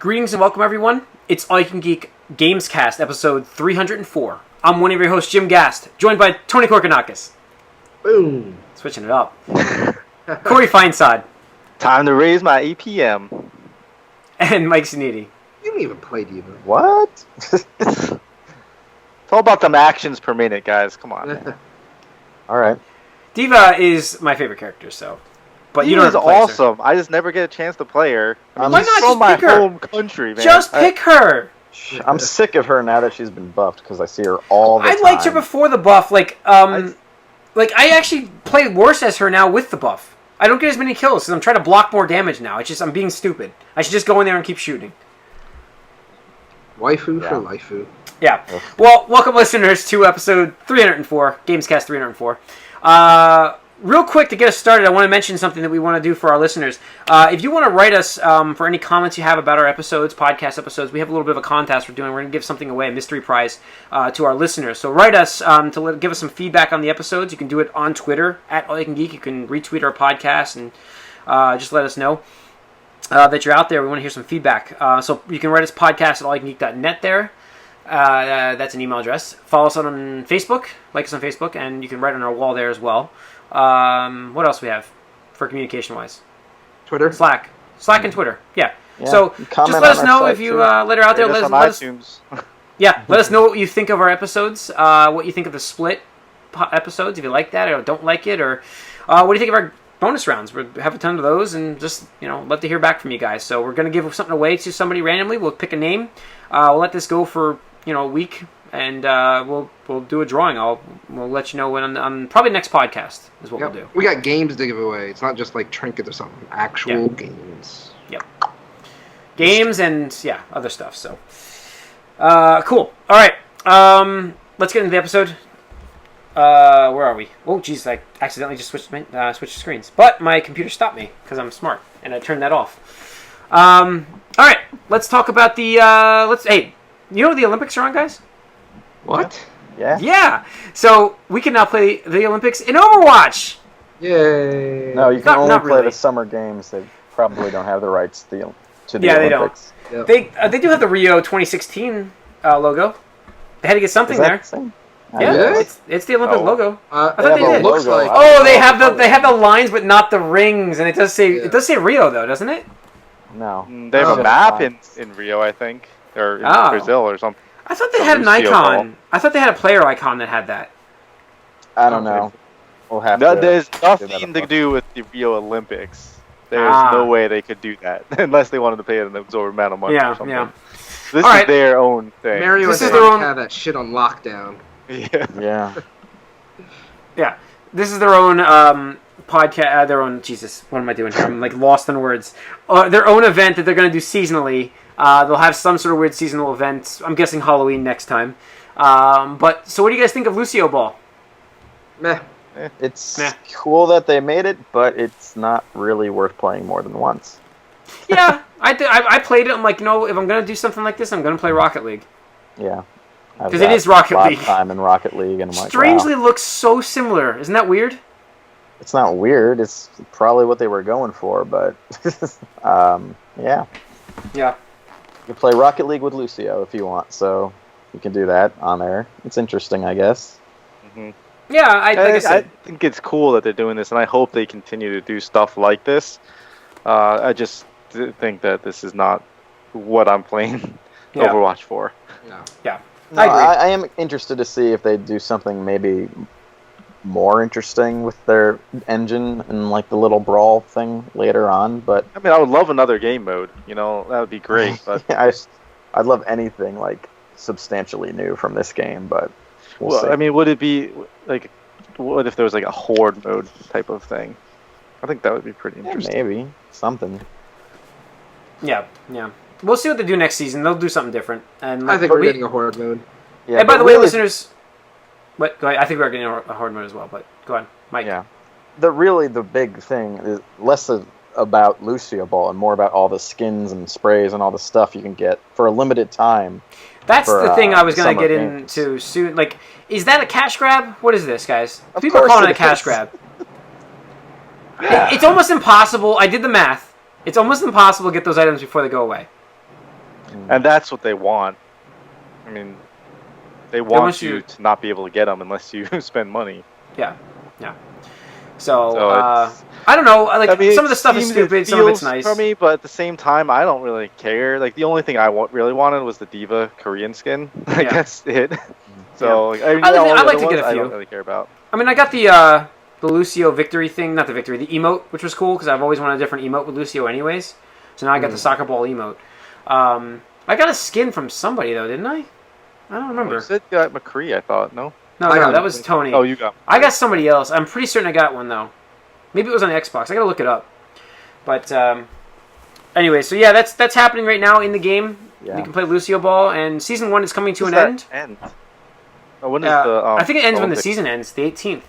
Greetings and welcome, everyone. It's AYCG Gamescast, episode 304. I'm one of your hosts, Jim Gast, joined by Tony Korkanakis. Boom. Switching it up. Corey Feinsod. Time to raise my EPM. And Mike Zaniti. You didn't even play Diva. What? It's all about them actions per minute, guys. Come on. Man. All right. Diva is my favorite character, so. But you don't have to play awesome. I just never get a chance to play her. Why not from just my pick her? home country, man. Just pick her. I'm sick of her now that she's been buffed because I see her all the time. I liked her before the buff. I actually play worse as her now with the buff. I don't get as many kills because I'm trying to block more damage now. It's just I'm being stupid. I should just go in there and keep shooting. Waifu for lifeu. Yeah. Well, welcome listeners to episode 304, Gamescast 304. Real quick to get us started, I want to mention something that we want to do for our listeners. If you want to write us for any comments you have about our episodes, podcast episodes, we have a little bit of a contest we're doing. We're going to give something away, a mystery prize, to our listeners. So write us to give us some feedback on the episodes. You can do it on Twitter, @AllYouCanGeek. You can retweet our podcast and just let us know that you're out there. We want to hear some feedback. So you can write us podcast @allyoucangeek.net there. That's an email address. Follow us on Facebook, like us on Facebook, and you can write on our wall there as well. What else we have for communication-wise? Twitter? Slack and Twitter. Yeah. Yeah. So just let us know if you let her out there. Let us let us know what you think of our episodes. What you think of the split episodes, if you like that or don't like it, or what do you think of our bonus rounds? We have a ton of those, and just love to hear back from you guys. So we're gonna give something away to somebody randomly. We'll pick a name. We'll let this go for a week. And we'll do a drawing. We'll let you know when on probably next podcast is what we'll do. We got games to give away. It's not just like trinkets or something. Actual games. Yep. Games and other stuff. So cool. All right. Let's get into the episode. Where are we? Oh, geez, I accidentally just switched screens. But my computer stopped me because I'm smart and I turned that off. All right. Let's talk about the. Hey, you know what the Olympics are on, guys? What? Yeah. Yeah. So we can now play the Olympics in Overwatch. Yay. No, you can only not play really. the summer games. They probably don't have the rights to the Olympics. Olympics. They don't. They do have the Rio 2016 logo. They had to get something there. Yeah. It's the Olympic logo. I thought they did. Looks like. Oh, they have the lines, but not the rings, and it does say Rio though, doesn't it? No. They have a map in Rio, I think, or in Brazil or something. I thought they had an icon. I thought they had a player icon that had that. I don't know. We'll have No, to. there's nothing to do with the Rio Olympics. There's no way they could do that unless they wanted to pay an absorbent amount of money or something. Yeah. This is their own thing. Mario This and is their own. have that shit on lockdown. Yeah. Yeah. This is their own podcast. Their own. Jesus, what am I doing here? I'm like lost in words. Their own event that they're going to do seasonally. They'll have some sort of weird seasonal event. I'm guessing Halloween next time. But so what do you guys think of Lucio Ball? Meh. It's cool that they made it, but it's not really worth playing more than once. Yeah, I played it. I'm like, if I'm going to do something like this, I'm going to play Rocket League. Yeah. Because it is Rocket League. Time in Rocket League, and I'm like, strangely looks so similar. Isn't that weird? It's not weird. It's probably what they were going for, but yeah. Yeah. You can play Rocket League with Lucio if you want, so you can do that on there. It's interesting, I guess. Mm-hmm. Yeah, I think it's cool that they're doing this, and I hope they continue to do stuff like this. I just think that this is not what I'm playing Overwatch for. No. Yeah, no, I agree. I am interested to see if they do something maybe more interesting with their engine and like the little brawl thing later on, but I mean, I would love another game mode. That would be great. But I'd love anything like substantially new from this game, but we'll see. I mean, would it be like, what if there was like a horde mode type of thing? I think that would be pretty interesting. Maybe something. Yeah. We'll see what they do next season. They'll do something different. And I think we're getting a horde mode. Yeah. And by the way, listeners. What? Go ahead. I think we're getting a horde mode as well. But go on, Mike. Yeah. The big thing is less about Lucio Ball and more about all the skins and sprays and all the stuff you can get for a limited time. That's the thing I was going to get into soon. Like, is that a cash grab? What is this, guys? People are calling it a cash grab. It's almost impossible. I did the math. It's almost impossible to get those items before they go away. And that's what they want. I mean, they want you to not be able to get them unless you spend money. Yeah. So I don't know. Like, I mean, some of the stuff is stupid, some of it's nice for me, but at the same time, I don't really care. Like, the only thing I really wanted was the Diva Korean skin. I guess it. So I like to get a few. I don't really care about. I mean, I got the Lucio victory thing, not the victory, the emote, which was cool because I've always wanted a different emote with Lucio, anyways. So now I got the soccer ball emote. I got a skin from somebody though, didn't I? I don't remember. You said you got McCree, I thought. No, that was Tony. Oh, you got. I got somebody else. I'm pretty certain I got one though. Maybe it was on the Xbox. I gotta look it up. But anyway, so yeah, that's happening right now in the game. Yeah. You can play Lucio Ball, and Season 1 is coming to an end. Oh, when is the? I think it ends when the season ends, the 18th.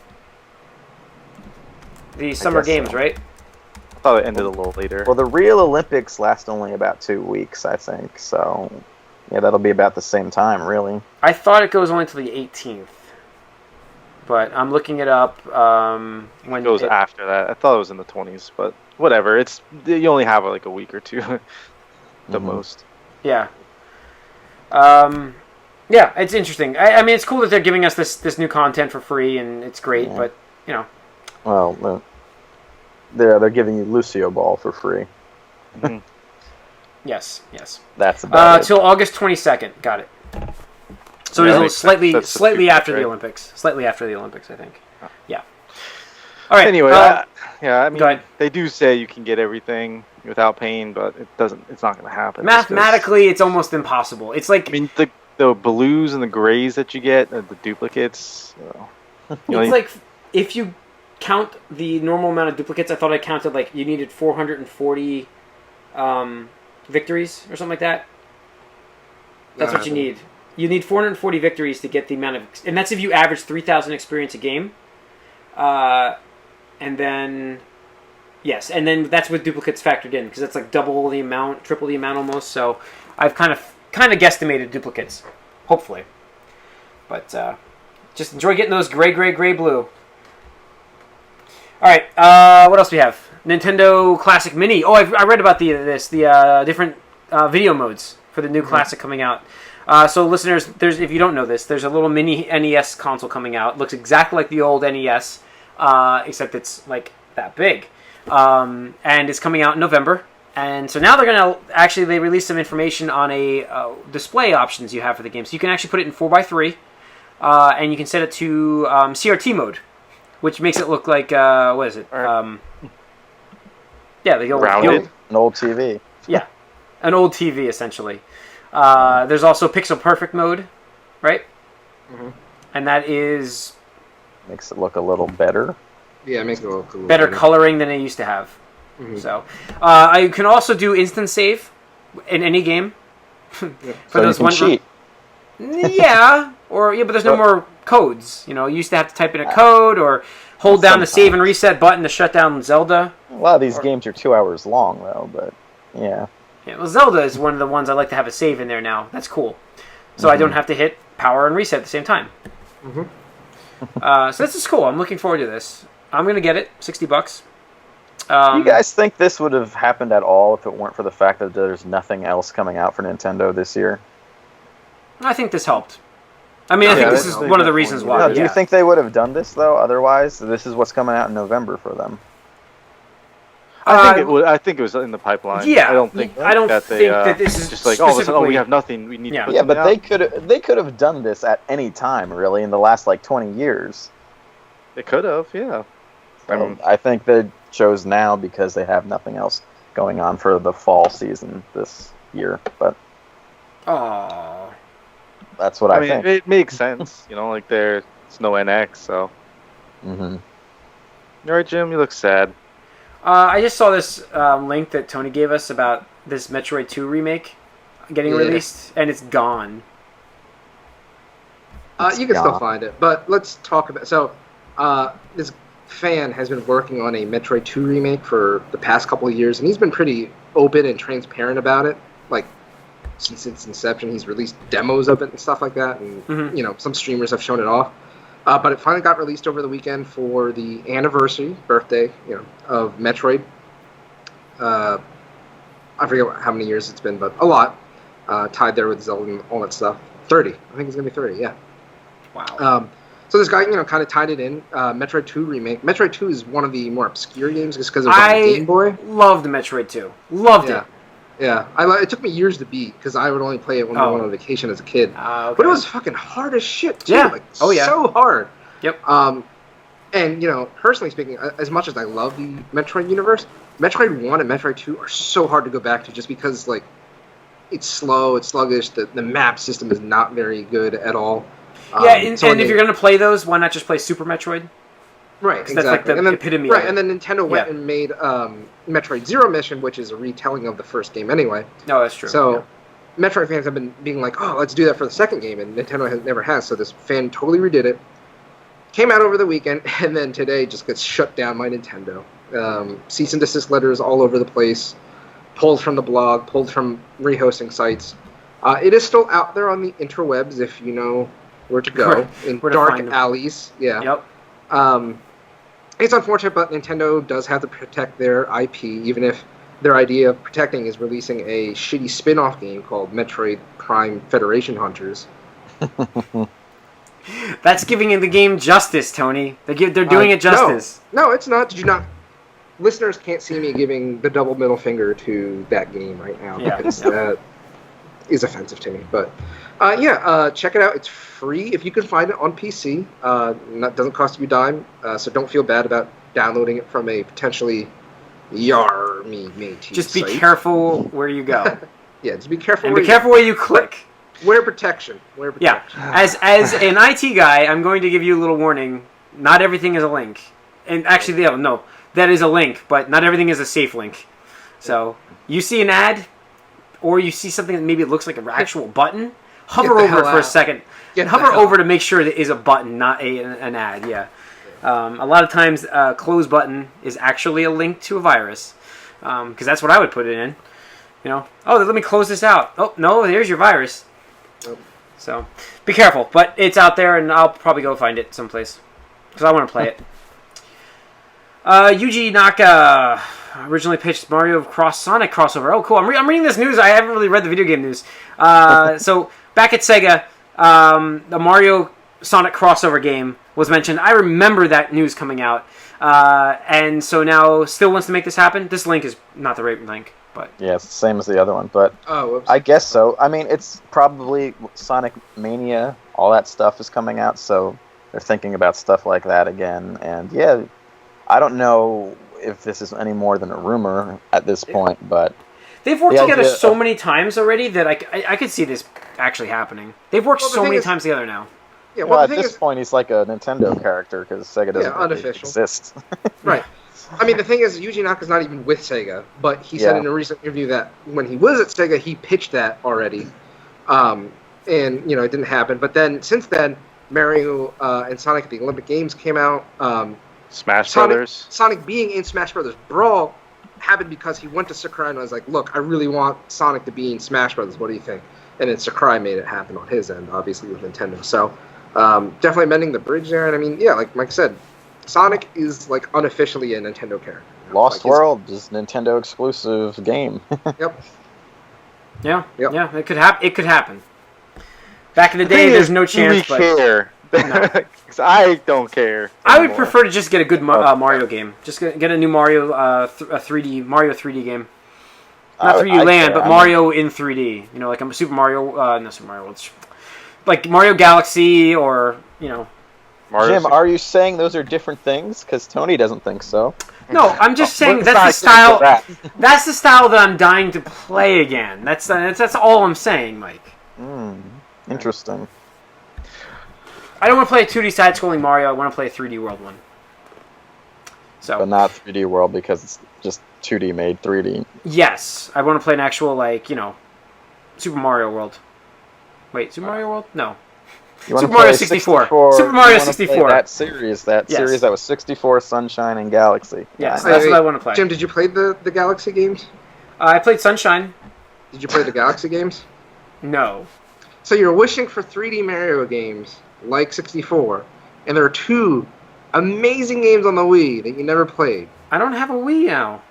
The Summer Games, right? I thought it ended a little later. Well, the real Olympics last only about 2 weeks, I think. So, yeah, that'll be about the same time, really. I thought it goes only until the 18th. But I'm looking it up. When it goes after that. I thought it was in the 20s, but whatever. You only have like a week or two, the most. Yeah. Yeah, it's interesting. I mean, it's cool that they're giving us this new content for free, and it's great. Yeah. But you know. Well, they're giving you Lucio Ball for free. Yes. That's about it. Till August 22nd. Got it. So it's slightly after the Olympics. Slightly after the Olympics, I think. Yeah. All right. Anyway, yeah. I mean, they do say you can get everything without paying, but it's not going to happen. Mathematically, it's almost impossible. It's like, I mean, the blues and the grays that you get, the duplicates. It's like if you count the normal amount of duplicates. I thought I counted like you needed 440 victories or something like that. That's what you need. You need 440 victories to get the amount of, and that's if you average 3,000 experience a game. And then that's with duplicates factored in because that's like double the amount, triple the amount almost. So I've kind of guesstimated duplicates, hopefully. But just enjoy getting those gray, blue. All right, what else do we have? Nintendo Classic Mini. Oh, I read about the different video modes for the new Classic coming out. So listeners, if you don't know this, there's a little mini NES console coming out. It looks exactly like the old NES, except it's like that big. And it's coming out in November. And so now they released some information on a display options you have for the game. So you can actually put it in 4x3, and you can set it to CRT mode, which makes it look like, what is it? Yeah, the old... An old TV. Yeah, an old TV, essentially. There's also Pixel Perfect mode, right? Mm-hmm. And that is... Makes it look a little better. Yeah, it makes it look a little better coloring than it used to have. Mm-hmm. So, I can also do instant save in any game. For so those you can cheat. Yeah, but there's no more codes. You used to have to type in a code or hold down the save and reset button to shut down Zelda. A lot of these games are 2 hours long, though. But yeah. Yeah, well, Zelda is one of the ones I like to have a save in there now. That's cool. So I don't have to hit power and reset at the same time. Mm-hmm. So this is cool. I'm looking forward to this. I'm gonna get it. $60. Do you guys think this would have happened at all if it weren't for the fact that there's nothing else coming out for Nintendo this year? I think this helped. I mean, I think this is one of the reasons why. No, do you think they would have done this, though, otherwise? This is what's coming out in November for them. I think it was in the pipeline. Yeah, I don't think that this is just like, all of a sudden, we have nothing. We need to put but out. they could have done this at any time, really, in the last, 20 years. They could have, yeah. So I think they chose now because they have nothing else going on for the fall season this year. But that's what I think. It makes sense, there's no NX, so. Mm-hmm. All right, Jim, you look sad. I just saw this link that Tony gave us about this Metroid 2 remake getting released, and it's gone. You can still find it, but let's talk about... So, this fan has been working on a Metroid 2 remake for the past couple of years, and he's been pretty open and transparent about it. Since its inception, he's released demos of it and stuff like that, and, some streamers have shown it off. But it finally got released over the weekend for the birthday, of Metroid. I forget how many years it's been, but a lot. tied there with Zelda and all that stuff. 30. I think it's gonna be 30. Yeah. Wow. So this guy, kind of tied it in. Metroid 2 remake. Metroid 2 is one of the more obscure games just because it was on the Game Boy. Loved Metroid 2. Loved it. Yeah, it took me years to beat because I would only play it when we went on vacation as a kid. Okay. But it was fucking hard as shit too. Yeah. So hard. Yep. And personally speaking, as much as I love the Metroid universe, Metroid 1 and Metroid 2 are so hard to go back to just because it's slow, it's sluggish. The map system is not very good at all. And if you're gonna play those, why not just play Super Metroid? Right, exactly. That's like the epitome. Right, and then Nintendo went and made Metroid Zero Mission, which is a retelling of the first game anyway. No, that's true. So Metroid fans have been being like, "Oh, let's do that for the second game," and Nintendo never has. So this fan totally redid it. Came out over the weekend, and then today just gets shut down by Nintendo. Cease and desist letters all over the place, pulled from the blog, pulled from rehosting sites. It is still out there on the interwebs if you know where to go in dark alleys. Yeah. Yep. It's unfortunate, but Nintendo does have to protect their IP, even if their idea of protecting is releasing a shitty spin-off game called Metroid Prime Federation Hunters. That's giving the game justice, Tony. They're doing it justice. No, it's not. Did you not? Listeners can't see me giving the double middle finger to that game right now because that is offensive to me. But check it out. It's free if you can find it on PC. Doesn't cost you a dime, so don't feel bad about downloading it from a potentially matey Just be site. Careful where you go. Yeah, just be careful. And be careful where you click. Wear protection. Yeah. As an IT guy, I'm going to give you a little warning. Not everything is a link. And actually, no, that is a link, but not everything is a safe link. So you see an ad, or you see something that maybe looks like an actual button, hover over it for a second. Hover over to make sure that it is a button, not an ad. Yeah. A lot of times, close button is actually a link to a virus, because that's what I would put it in. Let me close this out. Oh no, there's your virus. So be careful, but it's out there, and I'll probably go find it someplace because I want to play it. Yuji Naka originally pitched Mario Cross Sonic crossover. Oh, cool! I'm reading this news. I haven't really read the video game news. So back at Sega, the Mario Sonic crossover game was mentioned. I remember that news coming out, and so now still wants to make this happen. This link is not the right link. But yeah, it's the same as the other one, but I guess so. I mean, it's probably Sonic Mania, all that stuff is coming out, so they're thinking about stuff like that again. And yeah, I don't know if this is any more than a rumor at this point, but they've worked together so many times already that I could see this actually happening. They've worked so many times together now. Yeah, well, at this point, he's like a Nintendo character because Sega doesn't really exist. Right. I mean, the thing is, Yuji Naka's not even with Sega, but he said in a recent interview that when he was at Sega, he pitched that already, and it didn't happen. But then, since then, Mario and Sonic at the Olympic Games came out. Smash Brothers. Sonic being in Smash Brothers Brawl happened because he went to Sakurai and was like, "Look, I really want Sonic to be in Smash Brothers. What do you think?" And then Sakurai made it happen on his end, obviously with Nintendo. So definitely mending the bridge there. And I mean, like I said. Sonic is unofficially a Nintendo character. Lost World is Nintendo exclusive game. Yep. Yeah. It could happen. It could happen. Back in the day, there's no chance. We care. No. I don't care. I would prefer to just get a good Mario game. Just get a new Mario, a 3D Mario 3D game. Not 3D Land, but Mario in 3D. Like a Super Mario. Not Super Mario. Like Mario Galaxy, or Jim, are you saying those are different things? Because Tony doesn't think so. No, I'm just saying that's the style. That's the style that I'm dying to play again. That's all I'm saying, Mike. Interesting. I don't want to play a 2D side-scrolling Mario. I want to play a 3D World one. So, but not 3D World because it's just 2D made 3D. Yes, I want to play an actual Super Mario World. Wait, Super Mario World? No. Super Mario 64. Super Mario 64. That series that was 64, Sunshine, and Galaxy. Yes, that's what I want to play. Jim, did you play the Galaxy games? I played Sunshine. Did you play the Galaxy games? No. So you're wishing for 3D Mario games like 64, and there are two amazing games on the Wii that you never played. I don't have a Wii now.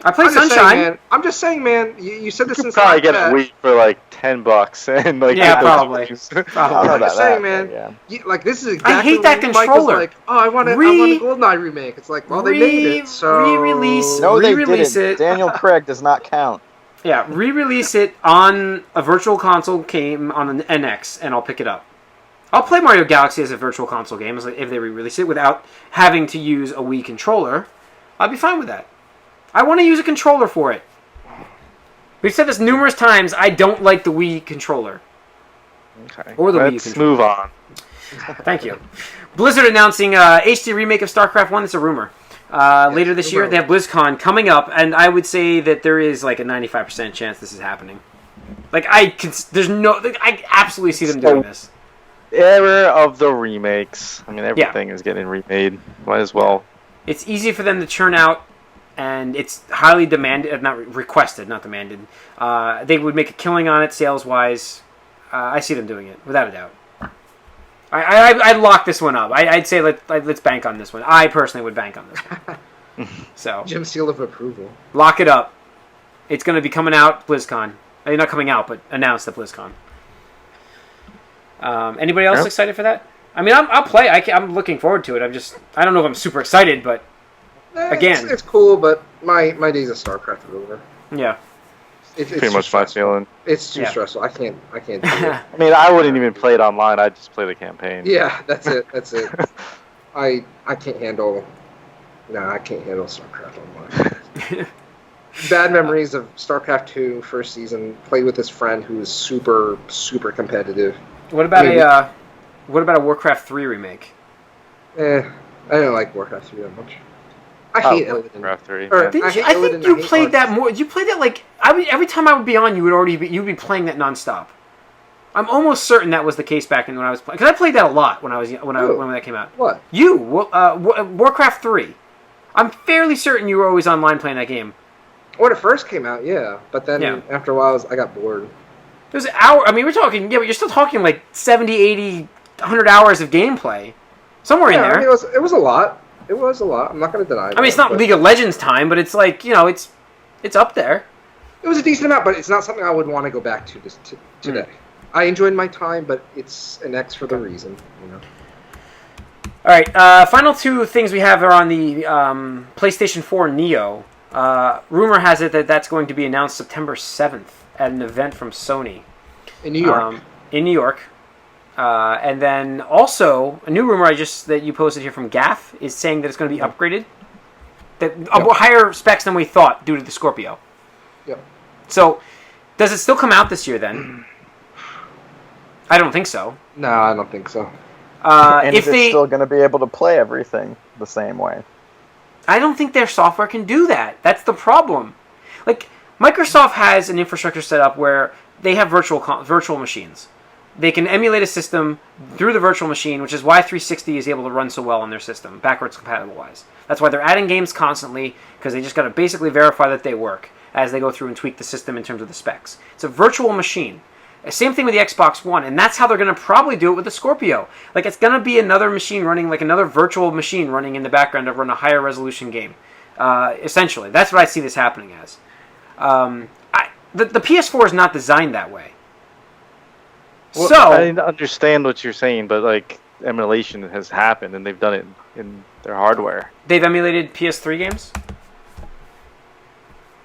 I played Sunshine. I'm just saying, man. You said this in probably get a Wii for like $10 and like probably. I'm just saying, man. Like this is exactly. I hate that controller. Like, I want a GoldenEye remake. It's like, well, they made it, so re-release. No, they re-release didn't. it. Daniel Craig does not count. Yeah, re-release it on a virtual console game on an NX, and I'll pick it up. I'll play Mario Galaxy as a virtual console game if they re-release it without having to use a Wii controller. I'll be fine with that. I want to use a controller for it. We've said this numerous times. I don't like the Wii controller. Okay. Or the Wii Let's controller. move on. Thank you. Blizzard announcing HD remake of StarCraft 1. That's a rumor. Later this year, they have BlizzCon coming up, and I would say that there is like a 95% chance this is happening. Like I absolutely see them doing this. Era of the remakes. I mean, everything is getting remade. Might as well. It's easy for them to churn out, and it's highly demanded, not requested, not demanded. They would make a killing on it sales-wise. I see them doing it, without a doubt. I'd lock this one up. I'd say let's bank on this one. I personally would bank on this one. So Jim's seal of approval. Lock it up. It's going to be coming out BlizzCon. Not coming out, but announced at BlizzCon. Anybody else excited for that? I mean, I'll play. I'm looking forward to it. I don't know if I'm super excited, but again, it's cool. But my days of StarCraft are over. Yeah, it's pretty much my feeling. It's too stressful. I can't do it. I mean, I wouldn't even play it online. I'd just play the campaign. Yeah, that's it. I can't handle. No, I can't handle StarCraft online. Bad memories of StarCraft 2 first season. Played with this friend who was super, super competitive. What about a Warcraft 3 remake? I don't like Warcraft 3 that much. I hate Illidan. Warcraft 3. I think you played that more. You played that like every time I would be on, you'd be playing that nonstop. I'm almost certain that was the case back when I was playing, because I played that a lot when that came out. What? You Warcraft 3. I'm fairly certain you were always online playing that game. When it first came out, yeah, but then after a while, I got bored. It was an hour. I mean, we're talking, but you're still talking like 70, 80, 100 hours of gameplay. Somewhere in there. I mean, it was a lot. It was a lot. I'm not going to deny it. I mean, it's not League of Legends time, but it's like, it's up there. It was a decent amount, but it's not something I would want to go back to today. I enjoyed my time, but it's an X for the reason, All right, final two things we have are on the PlayStation 4 Neo. Rumor has it that that's going to be announced September 7th at an event from Sony. In New York. And then also, a new rumor that you posted here from Gaff is saying that it's going to be upgraded. Higher specs than we thought due to the Scorpio. Yep. So, does it still come out this year then? I don't think so. No, I don't think so. And if it's still going to be able to play everything the same way. I don't think their software can do that. That's the problem. Like, Microsoft has an infrastructure set up where they have virtual machines. They can emulate a system through the virtual machine, which is why 360 is able to run so well on their system, backwards compatible-wise. That's why they're adding games constantly, because they just got to basically verify that they work as they go through and tweak the system in terms of the specs. It's a virtual machine. Same thing with the Xbox One, and that's how they're going to probably do it with the Scorpio. Like, it's going to be another machine running, like another virtual machine running in the background to run a higher resolution game. Essentially, that's what I see this happening as. The PS4 is not designed that way. Well, so I understand what you're saying, but like emulation has happened, and they've done it in their hardware. They've emulated PS3 games?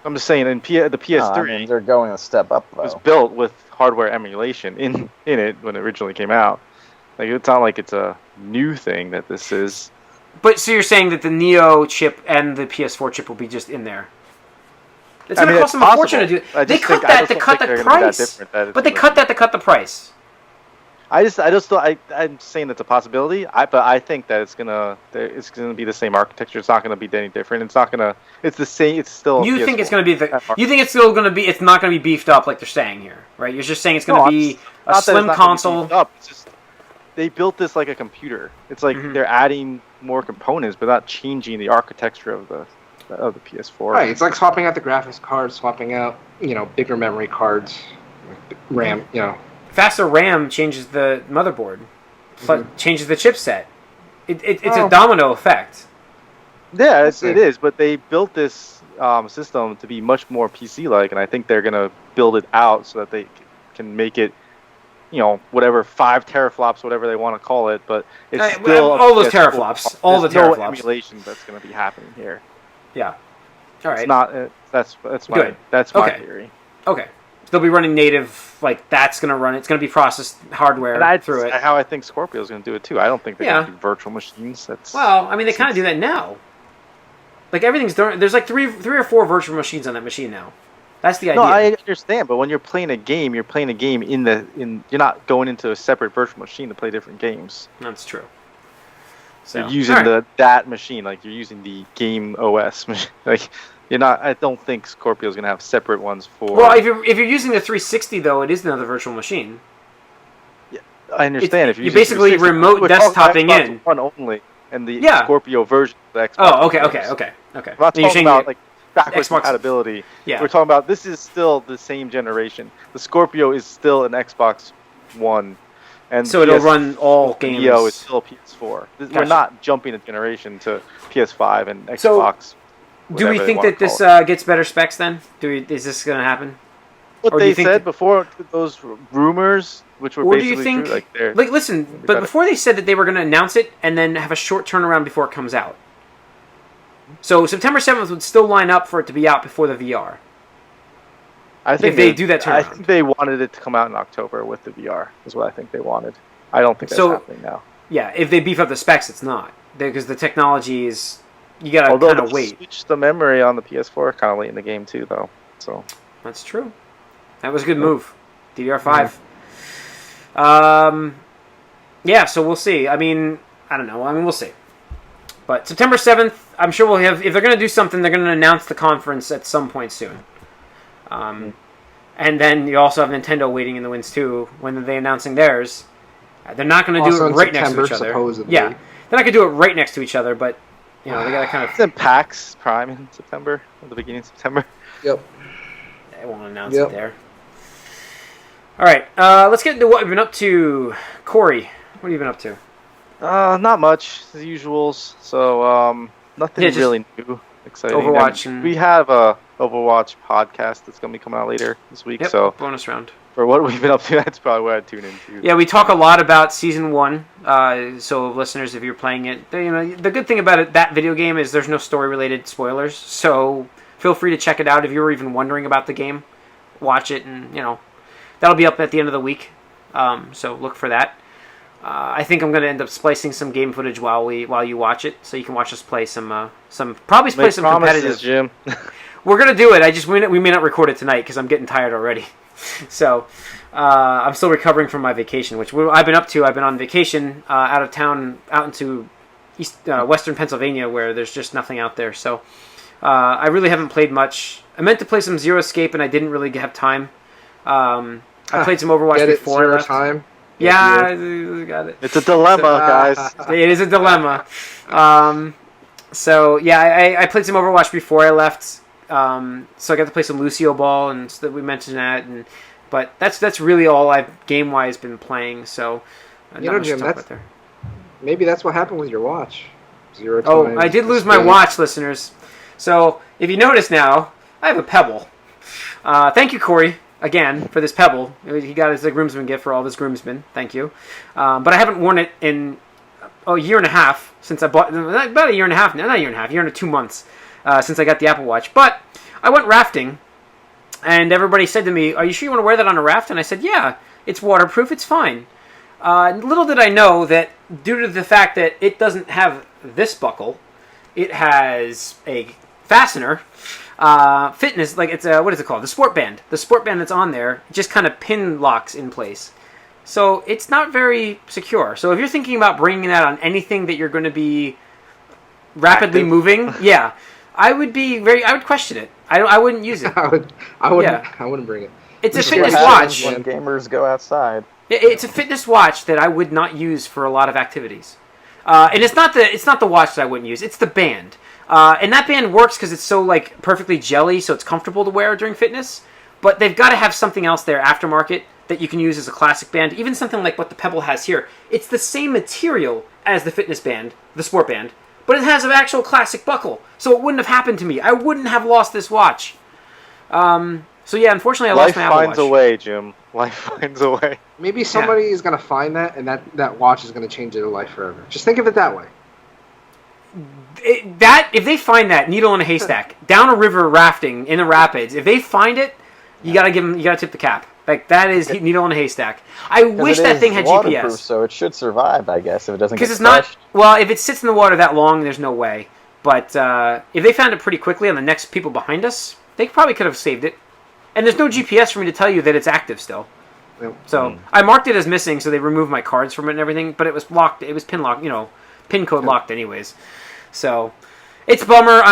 I'm just saying, the PS3 they're going a step up, though. Was built with hardware emulation in it when it originally came out. Like, it's not like it's a new thing that this is. But so you're saying that the Neo chip and the PS4 chip will be just in there? It's going to cost them a fortune to do it. They cut that to cut the price. But they cut that to cut the price. I'm saying that's a possibility. But I think that it's gonna be the same architecture. It's not gonna be any different. It's not gonna. It's the same. It's still. You think it's gonna be You think it's still gonna be? It's not gonna be beefed up like they're saying here, right? You're just saying it's gonna be a slim console. It's just they built this like a computer. It's like they're adding more components, but not changing the architecture of the PS4. Right. It's like swapping out the graphics cards, swapping out bigger memory cards, RAM. Faster RAM changes the motherboard, changes the chipset. It's a domino effect. Yeah, it is. But they built this system to be much more PC-like, and I think they're gonna build it out so that they can make it, whatever 5 teraflops, whatever they want to call it, but it's still all those teraflops, all the teraflops. No emulation that's gonna be happening here. Yeah. All right. It's not. That's my theory. Okay. They'll be running native, like that's going to run. It's going to be processed hardware through it. How I think Scorpio is going to do it too. I don't think they're going to do virtual machines. Well, I mean, they kind of do that now. Like everything's done. There's like three or four virtual machines on that machine now. That's the idea. No, I understand, but when you're playing a game, you're you're not going into a separate virtual machine to play different games. That's true. So you're using that machine, like you're using the game OS machine, like. You're not. I don't think Scorpio's gonna have separate ones for. Well, if you're using the 360 though, it is another virtual machine. Yeah, I understand. If you basically remote desktoping in one only, and the Scorpio version of the Xbox. Oh, okay. I'm not talking about like backwards compatibility. Yeah. We're talking about this is still the same generation. The Scorpio is still an Xbox One, and so it'll run all games. Neo is still a PS4. We're not jumping a generation to PS5 and Xbox. Do we think that this gets better specs then? Is this going to happen? What they said before, those rumors, which were basically true, listen, but before they said that they were going to announce it and then have a short turnaround before it comes out. So September 7th would still line up for it to be out before the VR. I think if they do that turnaround. I think they wanted it to come out in October with the VR, is what I think they wanted. I don't think that's happening now. Yeah, if they beef up the specs, it's not. Because the technology is... You gotta kind of wait. Switch the memory on the PS4 kind of late in the game too, though. So that's true. That was a good move. DDR5. Mm-hmm. Yeah. So we'll see. I mean, I don't know. I mean, we'll see. But September 7th, I'm sure we'll have. If they're gonna do something, they're gonna announce the conference at some point soon. And then you also have Nintendo waiting in the wings too when they're announcing theirs. They're not gonna do it right next to each other. Supposedly. Yeah, they're not gonna do it right next to each other, but. They gotta kind of. It's in PAX Prime in September, at the beginning of September. Yep. They won't announce it there. All right, let's get into what we've been up to. Corey, what have you been up to? Not much, the usuals. So nothing really new, exciting. Overwatch. We have a Overwatch podcast that's gonna be coming out later this week. Yep, so bonus round. For what we've been up to, that's probably what I tune into. Yeah, we talk a lot about Season 1, so listeners, if you're playing it, the good thing about that video game is there's no story-related spoilers, so feel free to check it out if you're even wondering about the game. Watch it, and, that'll be up at the end of the week, so look for that. I think I'm going to end up splicing some game footage while you watch it, so you can watch us play some competitive. Jim. We're going to do it, we may not record it tonight, because I'm getting tired already. So, I'm still recovering from my vacation, which I've been up to. I've been on vacation out of town, out into western Pennsylvania, where there's just nothing out there. So, I really haven't played much. I meant to play some Zero Escape, and I didn't really have time. I played some Overwatch before. Zero time. Yeah, I got it. It's a dilemma, guys. It is a dilemma. So, yeah, I played some Overwatch before I left. So I got to play some Lucio Ball, and we mentioned that, but that's really all I've game-wise been playing. So Jim, maybe that's what happened with your watch. Zero time. Oh, I did lose my watch, listeners. So if you notice now, I have a Pebble. Thank you, Corey, again for this Pebble. He got his groomsman gift for all of his groomsmen. Thank you. But I haven't worn it in a year and a half since I bought. About a year and a half. No, not a year and a half. Year and 2 months. Since I got the Apple Watch. But I went rafting, and everybody said to me, "Are you sure you want to wear that on a raft?" And I said, "Yeah, it's waterproof, it's fine." Little did I know that due to the fact that it doesn't have this buckle, it has a fastener, fitness, like it's what is it called? The sport band. The sport band that's on there just kind of pin locks in place. So it's not very secure. So if you're thinking about bringing that on anything that you're going to be rapidly moving, yeah. I would question it. I wouldn't use it. I wouldn't bring it. It's a fitness watch. When gamers go outside. It's a fitness watch that I would not use for a lot of activities. And it's not the watch that I wouldn't use. It's the band. And that band works because it's so perfectly jelly, so it's comfortable to wear during fitness. But they've got to have something else there aftermarket that you can use as a classic band. Even something like what the Pebble has here. It's the same material as the fitness band, the sport band. but it has an actual classic buckle, so it wouldn't have happened to me. I wouldn't have lost this watch. So yeah, unfortunately, I lost my Apple Watch. Life finds a way, Jim. Life finds a way. Maybe somebody is going to find that, and that watch is going to change their life forever. Just think of it that way. If they find that needle in a haystack down a river rafting in the rapids, if they find it, you gotta tip the cap. Like, that is needle in a haystack. I wish that thing had GPS. So it should survive, I guess, if it doesn't get Because it's not... Well, if it sits in the water that long, there's no way. But if they found it pretty quickly on the next people behind us, they probably could have saved it. And there's no GPS for me to tell you that it's active still. So I marked it as missing, so they removed my cards from it and everything, but it was locked. It was pin locked, pin code locked anyways. So it's a bummer. I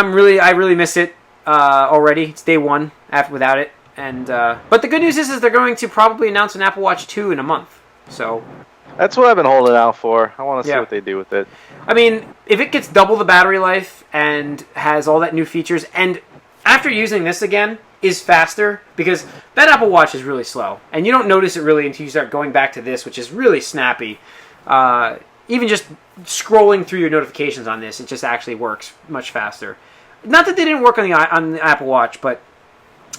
really miss it already. It's day one without it. And but the good news is they're going to probably announce an Apple Watch 2 in a month. So that's what I've been holding out for. I want to see what they do with it. I mean, if it gets double the battery life and has all that new features, and after using this again is faster, because that Apple Watch is really slow, and you don't notice it really until you start going back to this, which is really snappy. Even just scrolling through your notifications on this, it just actually works much faster. Not that they didn't work on the Apple Watch, but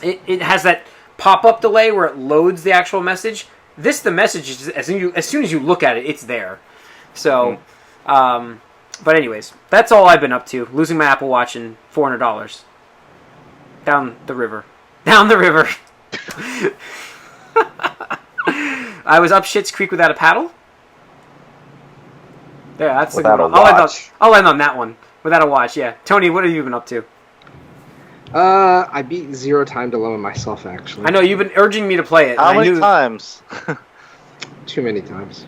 it has that pop-up delay where it loads the actual message. The message is as soon as you look at it, it's there. So, but anyways, that's all I've been up to. Losing my Apple Watch and $400 down the river. Down the river. I was up Schitt's Creek without a paddle. Yeah, that's without a good one. I'll end on that one. Without a watch, yeah. Tony, what have you been up to? I beat Zero Time Dilemma myself, actually. I know, you've been urging me to play it. How many times? Too many times.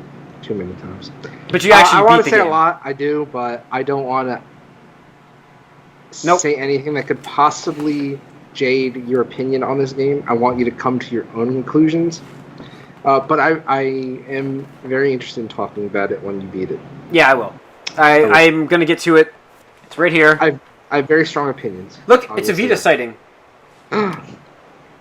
But you actually I beat want to the say game. a lot, I do, but I don't want to say anything that could possibly jade your opinion on this game. I want you to come to your own conclusions. But I am very interested in talking about it when you beat it. Yeah, I will. I'm going to get to it. It's right here. I have very strong opinions. Look, it's a Vita sighting.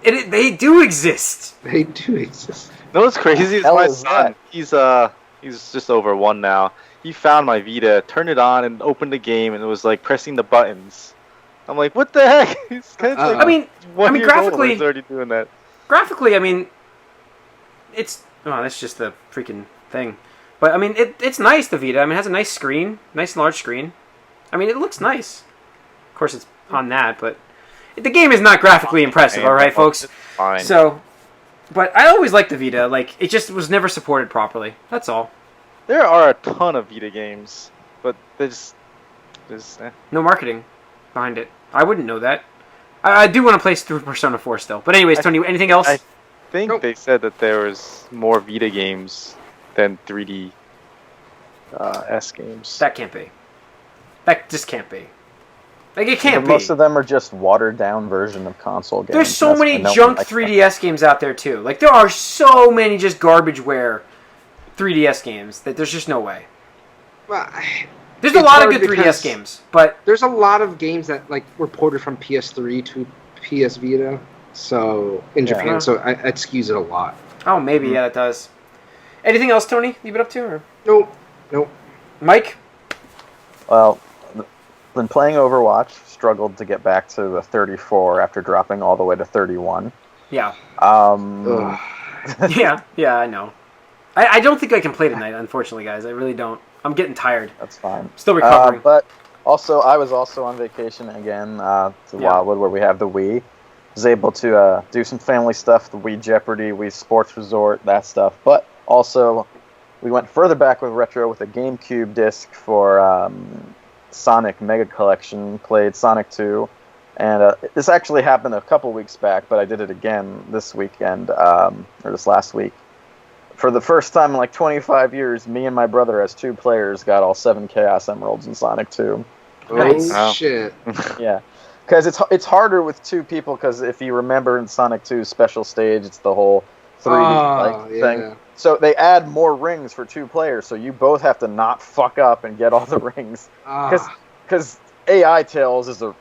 They do exist. They do exist. No, what's crazy is my son. He's just over 1 now. He found my Vita, turned it on, and opened the game, and it was like pressing the buttons. I'm like, what the heck? I mean, graphically, he's already doing that. Graphically, I mean, that's just the freaking thing. But I mean, it's nice. The Vita. I mean, it has a nice screen, nice large screen. I mean, it looks nice. Of course, it's on that, but the game is not graphically impressive. All right, folks. It's fine. So, but I always liked the Vita. Like, it just was never supported properly. That's all. There are a ton of Vita games, but there's no marketing behind it. I wouldn't know that. I do want to play through Persona 4 still. But anyways, Tony, anything else? I think they said that there was more Vita games than 3D S games. That can't be. That just can't be. Like, it can't be. Most of them are just watered-down version of console games. There's so many junk 3DS games out there, too. Like, there are so many just garbageware 3DS games that there's just no way. Well, there's a lot of good 3DS games, but there's a lot of games that were ported from PS3 to PS Vita. So in Japan, so it skews it a lot. Oh, maybe it does. Anything else, Tony? You been up to? Or? Nope. Mike? Well, been playing Overwatch. Struggled to get back to the 34 after dropping all the way to 31. Yeah. Yeah, I know. I don't think I can play tonight, unfortunately, guys. I really don't. I'm getting tired. That's fine. Still recovering. But also, I was also on vacation again to Wildwood, where we have the Wii. Was able to do some family stuff, the Wii Jeopardy, Wii Sports Resort, that stuff. But also, we went further back with retro with a GameCube disc for Sonic Mega Collection. Played Sonic 2. And this actually happened a couple weeks back, but I did it again this weekend, or this last week. For the first time in 25 years, me and my brother, as 2 players, got all 7 Chaos Emeralds in Sonic 2. Nice. Oh, shit. Yeah. Because it's harder with 2 people, because if you remember in Sonic 2's special stage, it's the whole 3D thing. So they add more rings for 2 players, so you both have to not fuck up and get all the rings. Because AI Tails is a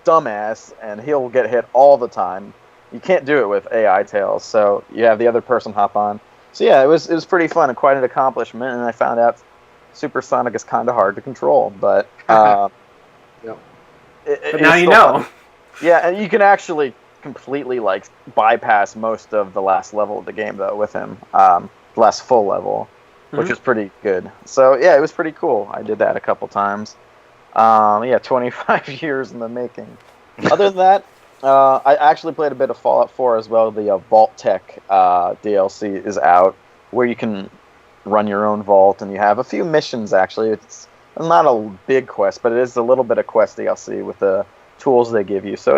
dumbass, and he'll get hit all the time. You can't do it with AI Tails, so you have the other person hop on. So yeah, it was pretty fun and quite an accomplishment, and I found out Super Sonic is kind of hard to control, but Yep. But now you know. Yeah, and you can actually completely like bypass most of the last level of the game though with him, last full level, which was pretty good. So yeah, it was pretty cool. I did that a couple times. 25 years in the making. Other than that, I actually played a bit of Fallout 4 as well. The Vault Tech DLC is out, where you can run your own vault, and you have a few missions actually. It's not a big quest, but it is a little bit of quest DLC with the tools they give you. So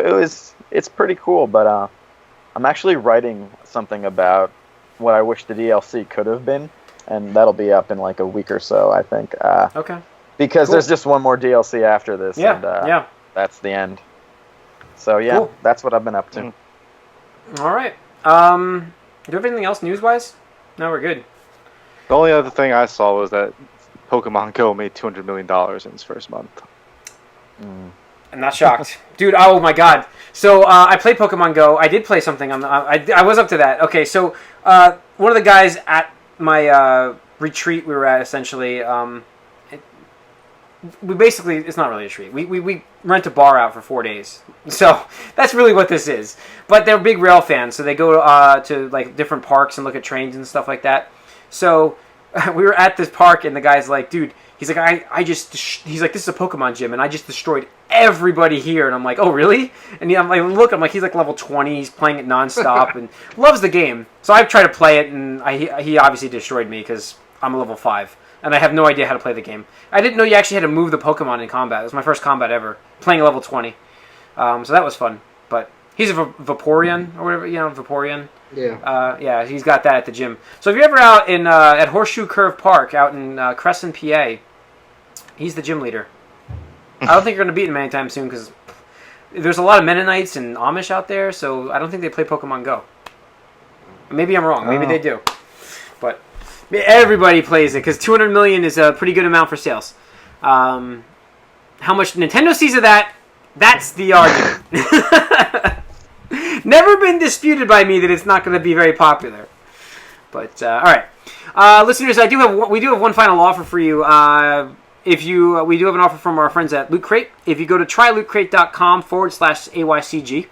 it's pretty cool, but I'm actually writing something about what I wish the DLC could have been, and that'll be up in like a week or so, I think. Okay. Because there's just one more DLC after this, and that's the end. So yeah, cool. That's what I've been up to. All right. Do you have anything else news-wise? No, we're good. The only other thing I saw was that Pokemon Go made $200 million in its first month. I'm not shocked. Dude, oh my god. So, I played Pokemon Go. I did play something on the... I was up to that. Okay, so, one of the guys at my retreat we were at, essentially... we basically... It's not really a retreat. We rent a bar out for 4 days. So, that's really what this is. But they're big rail fans, so they go to like different parks and look at trains and stuff like that. So, we were at this park, and the guy's like, dude... He's like, he's like, this is a Pokemon gym, and I just destroyed everybody here. And I'm like, oh, really? And I'm like, he's like level 20. He's playing it nonstop and loves the game. So I tried to play it, and he obviously destroyed me because I'm a level 5. And I have no idea how to play the game. I didn't know you actually had to move the Pokemon in combat. It was my first combat ever, playing a level 20. So that was fun. But he's a Vaporeon, or whatever, Vaporeon. Yeah. Yeah, he's got that at the gym. So if you're ever out in at Horseshoe Curve Park out in Crescent, PA, he's the gym leader. I don't think you're going to beat him anytime soon because there's a lot of Mennonites and Amish out there, so I don't think they play Pokemon Go. Maybe I'm wrong. Maybe they do. But everybody plays it because 200 million is a pretty good amount for sales. How much Nintendo sees of that, that's the argument. Never been disputed by me that it's not going to be very popular. But, all right. Listeners, we do have one final offer for you. We do have an offer from our friends at Loot Crate. If you go to trylootcrate.com/AYCG,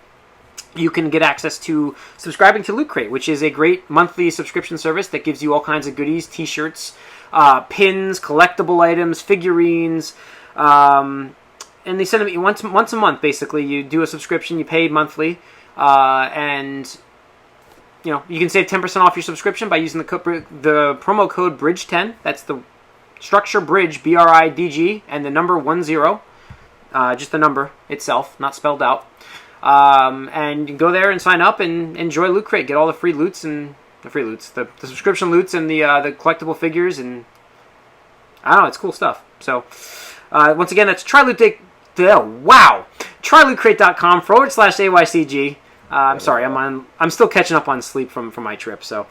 you can get access to subscribing to Loot Crate, which is a great monthly subscription service that gives you all kinds of goodies, t-shirts, pins, collectible items, figurines, and they send them once a month, basically. You do a subscription, you pay monthly, and you can save 10% off your subscription by using the promo code BRIDGE10. That's the structure BRIDGE, BRIDG, and the number 10, just the number itself, not spelled out. And you can go there and sign up and enjoy Loot Crate. Get all the free loots and the subscription loots and the collectible figures, and I don't know, it's cool stuff. So once again, that's trylootcrate.com/AYCG. I'm sorry, I'm still catching up on sleep from my trip, so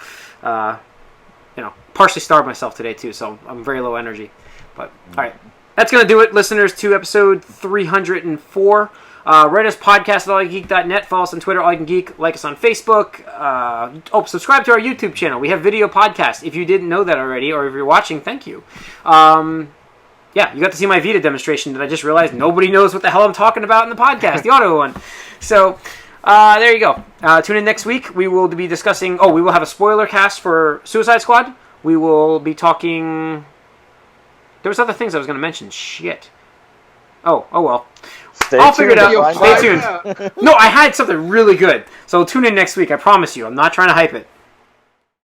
partially starved myself today too, so I'm very low energy. But all right, that's gonna do it, listeners, to episode 304. Write us podcast at allygeek.net. Follow us on Twitter, allygeek. Like us on Facebook. Subscribe to our YouTube channel. We have video podcasts. If you didn't know that already, or if you're watching, thank you. Yeah, you got to see my Vita demonstration that I just realized nobody knows what the hell I'm talking about in the podcast, the auto one. So, there you go. Tune in next week. We will be discussing... we will have a spoiler cast for Suicide Squad. We will be talking... There was other things I was going to mention. Shit. Oh well. I'll figure it out. Stay tuned. No, I had something really good. So tune in next week. I promise you. I'm not trying to hype it.